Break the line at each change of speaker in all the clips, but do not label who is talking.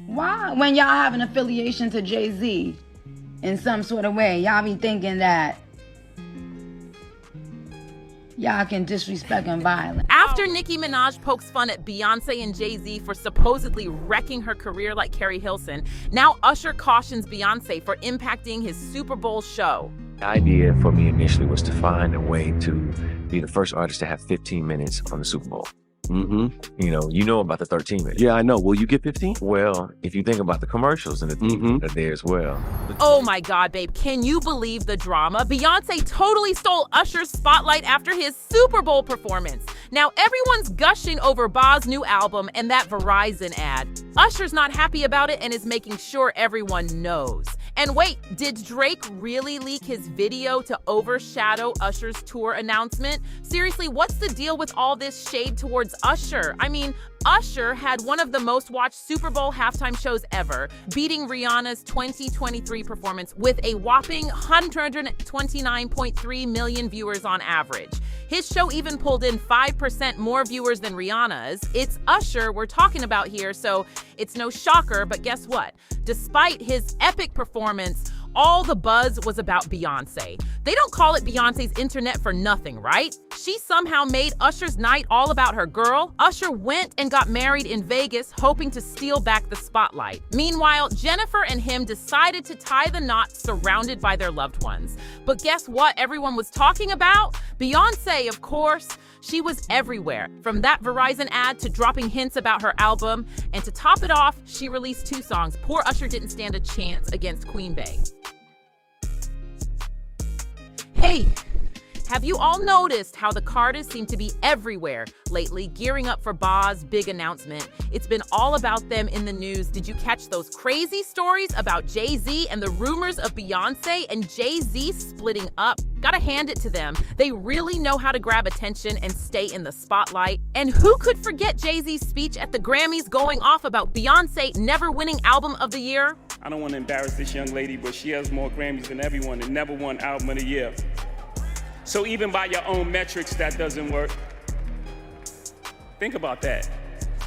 Why? When y'all have an affiliation to Jay-Z in some sort of way, y'all be thinking that y'all can disrespect and violate.
After Nicki Minaj pokes fun at Beyonce and Jay-Z for supposedly wrecking her career like Carrie Hilson, now Usher cautions Beyonce for impacting his Super Bowl show.
The idea for me initially was to find a way to be the first artist to have 15 minutes on the Super Bowl. You know about the 13 minutes.
Yeah, I know. Will you get 15?
Well, if you think about the commercials and the things are there as well.
Oh my God, babe, can you believe the drama? Beyonce totally stole Usher's spotlight after his Super Bowl performance. Now everyone's gushing over Ba's new album and that Verizon ad. Usher's not happy about it and is making sure everyone knows. And wait, did Drake really leak his video to overshadow Usher's tour announcement? Seriously, what's the deal with all this shade towards Usher? I mean, Usher had one of the most watched Super Bowl halftime shows ever, beating Rihanna's 2023 performance with a whopping 129.3 million viewers on average. His show even pulled in 5% more viewers than Rihanna's. It's Usher we're talking about here, so it's no shocker, but guess what? Despite his epic performance, all the buzz was about Beyonce. They don't call it Beyonce's internet for nothing, right? She somehow made Usher's night all about her girl. Usher went and got married in Vegas, hoping to steal back the spotlight. Meanwhile, Jennifer and him decided to tie the knot surrounded by their loved ones. But guess what everyone was talking about? Beyonce, of course. She was everywhere, from that Verizon ad to dropping hints about her album. And to top it off, she released 2 songs. Poor Usher didn't stand a chance against Queen Bey. Hey, have you all noticed how the Carters seem to be everywhere lately, gearing up for Ba's big announcement? It's been all about them in the news. Did you catch those crazy stories about Jay-Z and the rumors of Beyonce and Jay-Z splitting up? Gotta hand it to them. They really know how to grab attention and stay in the spotlight. And who could forget Jay-Z's speech at the Grammys going off about Beyonce never winning Album of the Year?
I don't want to embarrass this young lady, but she has more Grammys than everyone and never won Album of the Year. So even by your own metrics, that doesn't work. Think about that.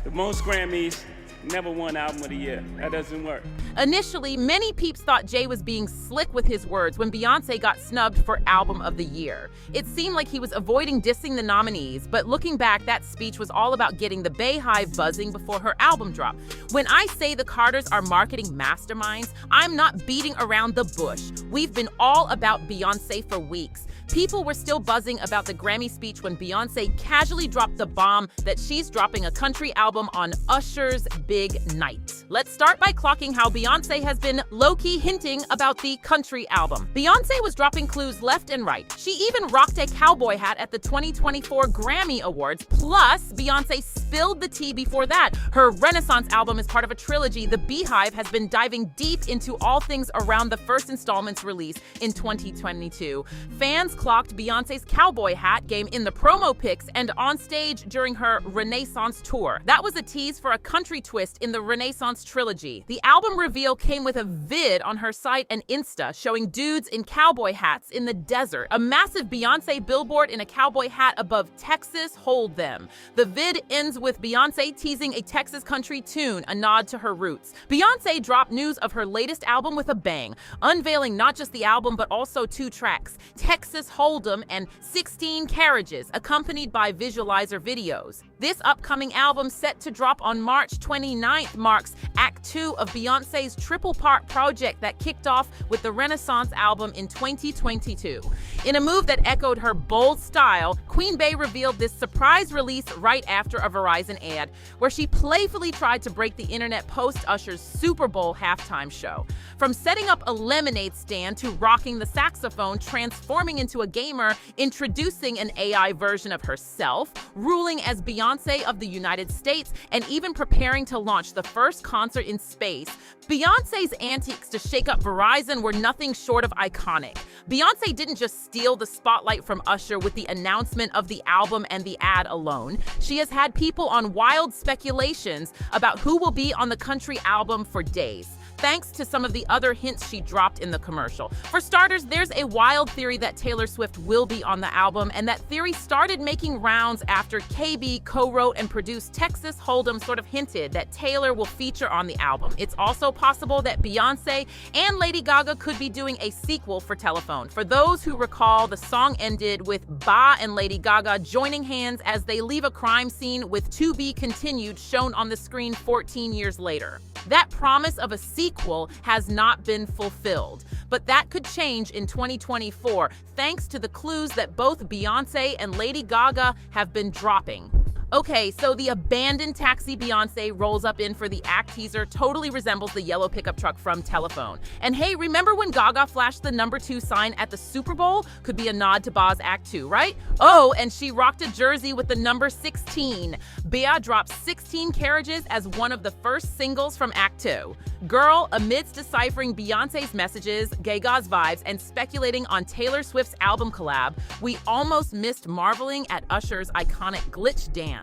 The most Grammys, never won Album of the Year. That doesn't work.
Initially, many peeps thought Jay was being slick with his words when Beyonce got snubbed for Album of the Year. It seemed like he was avoiding dissing the nominees, but looking back, that speech was all about getting the Bayhive buzzing before her album drop. When I say the Carters are marketing masterminds, I'm not beating around the bush. We've been all about Beyonce for weeks. People were still buzzing about the Grammy speech when Beyonce casually dropped the bomb that she's dropping a country album on Usher's big night. Let's start by clocking how Beyonce has been low-key hinting about the country album. Beyonce was dropping clues left and right. She even rocked a cowboy hat at the 2024 Grammy Awards. Plus, Beyonce spilled the tea before that. Her Renaissance album is part of a trilogy. The Beehive has been diving deep into all things around the first installment's release in 2022. Fans clocked Beyonce's cowboy hat game in the promo pics and on stage during her Renaissance tour. That was a tease for a country twist in the Renaissance trilogy. The album reveal came with a vid on her site and Insta showing dudes in cowboy hats in the desert. A massive Beyonce billboard in a cowboy hat above Texas Hold Them. The vid ends with Beyonce teasing a Texas country tune, a nod to her roots. Beyonce dropped news of her latest album with a bang, unveiling not just the album but also 2 tracks, Texas Hold'em and 16 Carriages, accompanied by visualizer videos. This upcoming album, set to drop on March 29th, marks Act 2 of Beyonce's triple-part project that kicked off with the Renaissance album in 2022. In a move that echoed her bold style, Queen Bey revealed this surprise release right after a Verizon ad, where she playfully tried to break the internet post-Usher's Super Bowl halftime show. From setting up a lemonade stand to rocking the saxophone, transforming into a gamer, introducing an AI version of herself, ruling as Beyonce of the United States, and even preparing to launch the first concert in space, Beyonce's antics to shake up Verizon were nothing short of iconic. Beyonce didn't just steal the spotlight from Usher with the announcement of the album and the ad alone. She has had people on wild speculations about who will be on the country album for days. thanks to some of the other hints she dropped in the commercial. For starters, there's a wild theory that Taylor Swift will be on the album, and that theory started making rounds after KB co-wrote and produced Texas Hold'em sort of hinted that Taylor will feature on the album. It's also possible that Beyonce and Lady Gaga could be doing a sequel for Telephone. For those who recall, the song ended with Ba and Lady Gaga joining hands as they leave a crime scene with "To Be Continued" shown on the screen 14 years later. That promise of a sequel has not been fulfilled, but that could change in 2024 thanks to the clues that both Beyonce and Lady Gaga have been dropping. Okay, so the abandoned taxi Beyonce rolls up in for the act teaser totally resembles the yellow pickup truck from Telephone. And hey, remember when Gaga flashed the #2 sign at the Super Bowl? Could be a nod to Ba's Act 2, right? Oh, and she rocked a jersey with the number 16. Bea dropped 16 Carriages as one of the first singles from Act 2. Girl, amidst deciphering Beyonce's messages, Gaga's vibes, and speculating on Taylor Swift's album collab, we almost missed marveling at Usher's iconic glitch dance.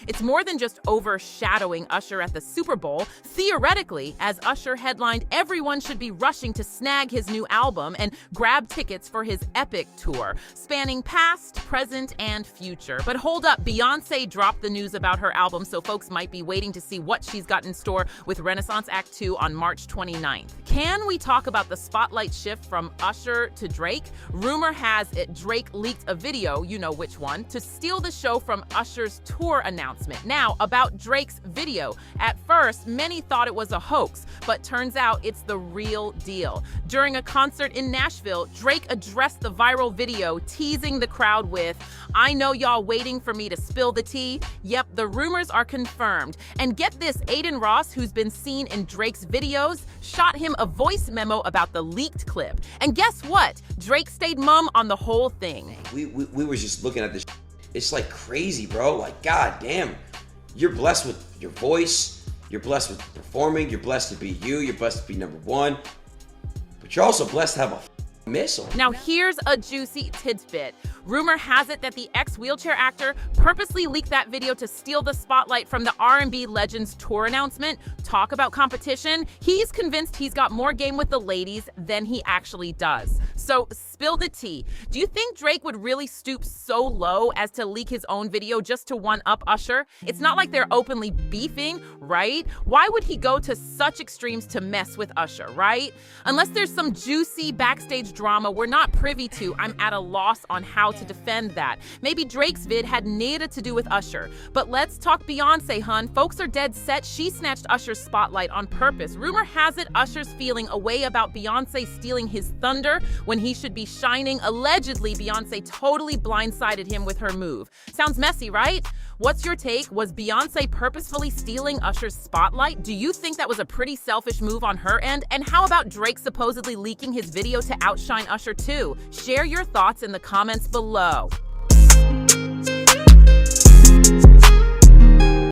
It's more than just overshadowing Usher at the Super Bowl. Theoretically, as Usher headlined, everyone should be rushing to snag his new album and grab tickets for his epic tour, spanning past, present, and future. But hold up, Beyonce dropped the news about her album, so folks might be waiting to see what she's got in store with Renaissance Act 2 on March 29th. Can we talk about the spotlight shift from Usher to Drake? Rumor has it Drake leaked a video, you know which one, to steal the show from Usher's tour announcement. Now, about Drake's video. At first, many thought it was a hoax, but turns out it's the real deal. During a concert in Nashville, Drake addressed the viral video, teasing the crowd with, "I know y'all waiting for me to spill the tea." Yep, the rumors are confirmed. And get this, Aiden Ross, who's been seen in Drake's videos, shot him a voice memo about the leaked clip. And guess what? Drake stayed mum on the whole thing.
We were just looking at this. It's like crazy, bro. Like, god damn. You're blessed with your voice. You're blessed with performing. You're blessed to be you. You're blessed to be #1. But you're also blessed to have a missile.
Now here's a juicy tidbit. Rumor has it that the ex-wheelchair actor purposely leaked that video to steal the spotlight from the R&B Legends tour announcement. Talk about competition. He's convinced he's got more game with the ladies than he actually does. So spill the tea. Do you think Drake would really stoop so low as to leak his own video just to one-up Usher? It's not like they're openly beefing, right? Why would he go to such extremes to mess with Usher, right? Unless there's some juicy backstage drama we're not privy to, I'm at a loss on how to defend that. Maybe Drake's vid had nada to do with Usher. But let's talk Beyonce, hun. Folks are dead set she snatched Usher's spotlight on purpose. Rumor has it Usher's feeling a way about Beyonce stealing his thunder when he should be shining. Allegedly, Beyonce totally blindsided him with her move. Sounds messy, right? What's your take? Was Beyonce purposefully stealing Usher's spotlight? Do you think that was a pretty selfish move on her end? And how about Drake supposedly leaking his video to outshine Usher too? Share your thoughts in the comments below.